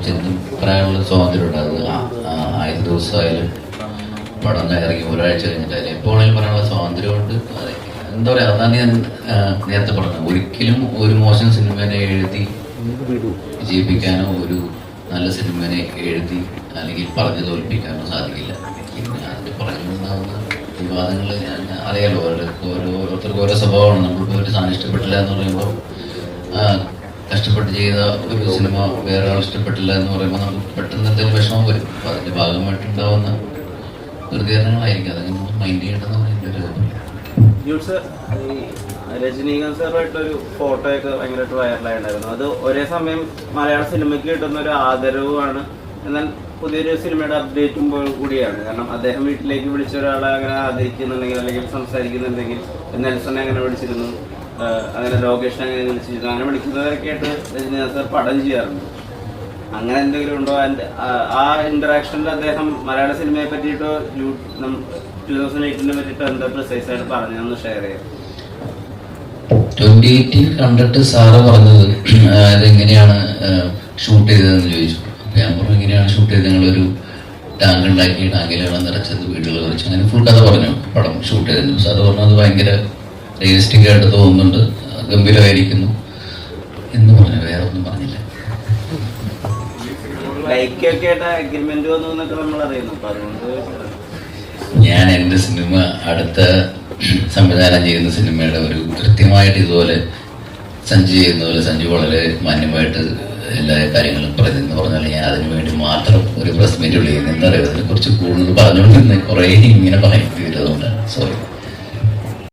ചെന്നും പറയാനുള്ള സ്വാതന്ത്ര്യം ഉണ്ടാകുക. ആദ്യ ദിവസമായാലും പടം ഇറങ്ങി ഒരാഴ്ച കഴിഞ്ഞിട്ടായാലും എപ്പോഴാണെങ്കിലും പറയാനുള്ള സ്വാതന്ത്ര്യമുണ്ട്. എന്താ പറയുക, അതാണ് ഞാൻ നേരത്തെ പറഞ്ഞത്. ഒരിക്കലും ഒരു മോശം സിനിമനെ എഴുതി വിജയിപ്പിക്കാനോ ഒരു നല്ല സിനിമനെ എഴുതി അല്ലെങ്കിൽ പറഞ്ഞു തോൽപ്പിക്കാനോ സാധിക്കില്ല. പിന്നെ അതിന് പറഞ്ഞുണ്ടാകുന്ന വിവാദങ്ങൾ ഞാൻ അറിയാലോ, ഓരോരുത്തർക്കും ഓരോ സ്വഭാവമാണ്. നമ്മളിപ്പോൾ ഒരു സാധനം ഇഷ്ടപ്പെട്ടില്ല എന്ന് പറയുമ്പോൾ കഷ്ടപ്പെട്ട് ചെയ്ത ഒരു സിനിമ വേറെ ആൾ ഇഷ്ടപ്പെട്ടില്ല എന്ന് പറയുമ്പോൾ നമുക്ക് പെട്ടെന്ന് എന്തെങ്കിലും വിഷമം വരും. അപ്പോൾ അതിൻ്റെ ഭാഗമായിട്ടുണ്ടാവുന്ന പ്രതികരണങ്ങളായിരിക്കും. അതൊക്കെ മൈൻഡ് ചെയ്യേണ്ടതെന്ന് എൻ്റെ ഒരു രജനീകാന്ത് സാറുമായിട്ടൊരു ഫോട്ടോയൊക്കെ ഭയങ്കരമായിട്ട് വൈറലായിട്ടുണ്ടായിരുന്നു. അത് ഒരേ സമയം മലയാള സിനിമയ്ക്ക് കിട്ടുന്ന ഒരു ആദരവുമാണ്, എന്നാൽ പുതിയൊരു സിനിമയുടെ അപ്ഡേറ്റും കൂടിയാണ്. കാരണം അദ്ദേഹം വീട്ടിലേക്ക് വിളിച്ച ഒരാളെ അങ്ങനെ ആദരിക്കുന്നുണ്ടെങ്കിൽ അല്ലെങ്കിൽ സംസാരിക്കുന്നുണ്ടെങ്കിൽ നെൽസനെ അങ്ങനെ വിളിച്ചിരുന്നു, അങ്ങനെ ലോകേഷിനെ അങ്ങനെ വിളിച്ചിരുന്നു. അങ്ങനെ വിളിക്കുന്നവരൊക്കെ ആയിട്ട് രജനീകാന്ത് സാർ പടം ചെയ്യാറുണ്ട്. അങ്ങനെ എന്തെങ്കിലും ഉണ്ടോ? ആ ഇന്ററാക്ഷനിൽ അദ്ദേഹം മലയാള സിനിമയെ പറ്റിയിട്ടോ 2018 പറ്റിയിട്ടോ എന്താ പ്രിസൈസ് ആയിട്ട് പറഞ്ഞതെന്ന് ഷെയർ ചെയ്യാം. 2018 കണ്ടിട്ട് സാറ് പറഞ്ഞത് അതെങ്ങനെയാണ് ഷൂട്ട് ചെയ്തതെന്ന് ചോദിച്ചു. ഞാൻ പറഞ്ഞു ഇങ്ങനെയാണ് ഷൂട്ട് ചെയ്തത്, ഞങ്ങളൊരു ടാങ്ക് ഉണ്ടാക്കി ടാങ്കിൽ വെള്ളം നിറച്ചത് വീടുകൾ വെച്ച് അങ്ങനെ ഫുൾ കഥ പറഞ്ഞു പടം ഷൂട്ട് ചെയ്തിരുന്നു. സാറ് പറഞ്ഞു അത് ഭയങ്കര റിയലിസ്റ്റിക് ആയിട്ട് തോന്നുന്നുണ്ട്, ഗംഭീരമായിരിക്കുന്നു എന്ന് പറഞ്ഞു. വേറെ ഒന്നും പറഞ്ഞില്ല. ഞാൻ എൻ്റെ സിനിമ അടുത്ത സംവിധാനം ചെയ്യുന്ന സിനിമയുടെ ഒരു കൃത്യമായിട്ട് ഇതുപോലെ സഞ്ജു ചെയ്യുന്ന പോലെ സഞ്ജു വളരെ മാന്യമായിട്ട് എല്ലാ കാര്യങ്ങളും പറയുന്നതെന്ന് പറഞ്ഞാൽ ഞാൻ അതിനു വേണ്ടി മാത്രം ഒരു പ്രസ് മീറ്റ് വിളിക്കുന്നത്. എന്താ പറയുക, അതിനെ കുറിച്ച് കൂടുതൽ പറഞ്ഞുകൊണ്ടിരുന്ന കുറേ ഇങ്ങനെ പറയുന്നത്. അതുകൊണ്ടാണ് സോറി.